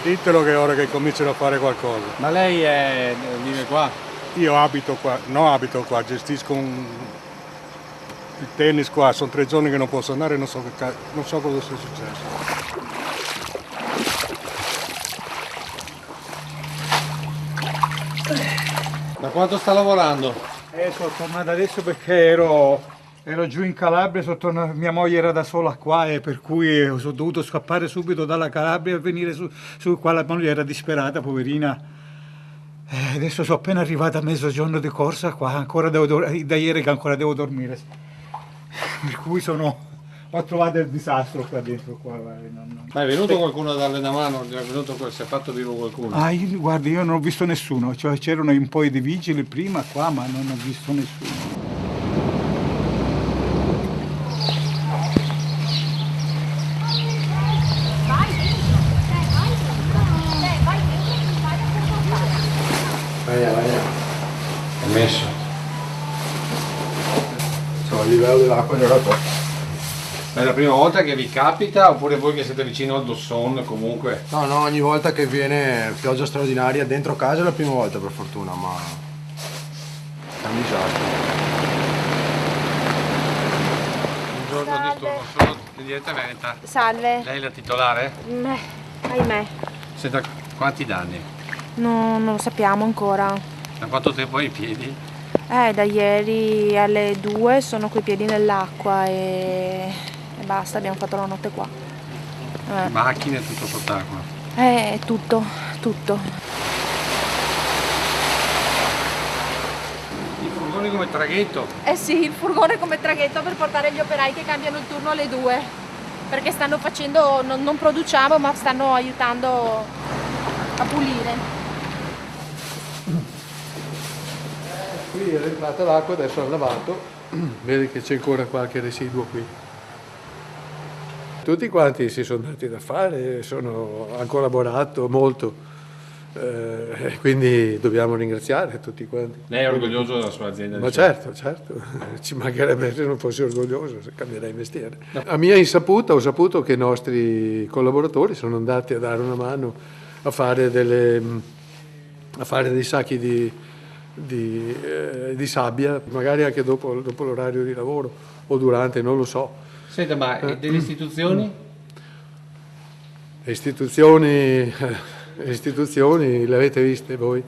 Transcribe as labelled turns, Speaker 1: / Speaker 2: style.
Speaker 1: Ditelo che è ora che cominciano a fare qualcosa.
Speaker 2: Ma lei vive qua?
Speaker 1: Io abito qua, no abito qua, gestisco il tennis qua, sono 3 giorni che non posso andare, non so cosa sia successo.
Speaker 2: Da quanto sta lavorando?
Speaker 3: Sono tornato adesso perché ero giù in Calabria, mia moglie era da sola qua e per cui sono dovuto scappare subito dalla Calabria e venire su qua, la moglie era disperata, poverina. Adesso sono appena arrivata a mezzogiorno di corsa qua, ancora da ieri che ancora devo dormire. Per cui ho trovato il disastro qua dentro.
Speaker 2: Ma è venuto qualcuno a darle una mano? Si è fatto vivo qualcuno?
Speaker 3: Guardi, io non ho visto nessuno, cioè, c'erano un po' di vigili prima qua, ma non ho visto nessuno.
Speaker 2: Vai. È messo.
Speaker 4: Il livello dell'acqua era top.
Speaker 2: È la prima volta che vi capita oppure voi che siete vicino al Dosson comunque?
Speaker 4: No, ogni volta che viene pioggia straordinaria dentro casa è la prima volta per fortuna, ma è un disastro.
Speaker 2: Buongiorno, disturbo, sono in diretta Veneta.
Speaker 5: Salve.
Speaker 2: Lei è la titolare?
Speaker 5: Ahimè.
Speaker 2: Senta, quanti danni?
Speaker 5: No, non lo sappiamo ancora.
Speaker 2: Da quanto tempo hai in piedi?
Speaker 5: Da ieri alle 2 sono coi piedi nell'acqua e basta, abbiamo fatto la notte qua.
Speaker 2: Macchine, tutto sott'acqua?
Speaker 5: Tutto.
Speaker 2: I furgoni come traghetto?
Speaker 5: Sì, il furgone come traghetto per portare gli operai che cambiano il turno alle 2. Perché stanno facendo, non produciamo, ma stanno aiutando a pulire.
Speaker 4: Qui è entrata l'acqua, adesso ha lavato, vedi che c'è ancora qualche residuo qui. Tutti quanti si sono dati da fare, hanno collaborato molto, quindi dobbiamo ringraziare tutti quanti.
Speaker 2: Lei è orgoglioso della sua azienda?
Speaker 4: Ma certo, ci mancherebbe se non fossi orgoglioso, se cambierei mestiere. A mia insaputa ho saputo che i nostri collaboratori sono andati a dare una mano a fare dei sacchi di sabbia, magari anche dopo l'orario di lavoro o durante, non lo so.
Speaker 2: Senta, ma delle istituzioni?
Speaker 4: Le istituzioni le avete viste voi?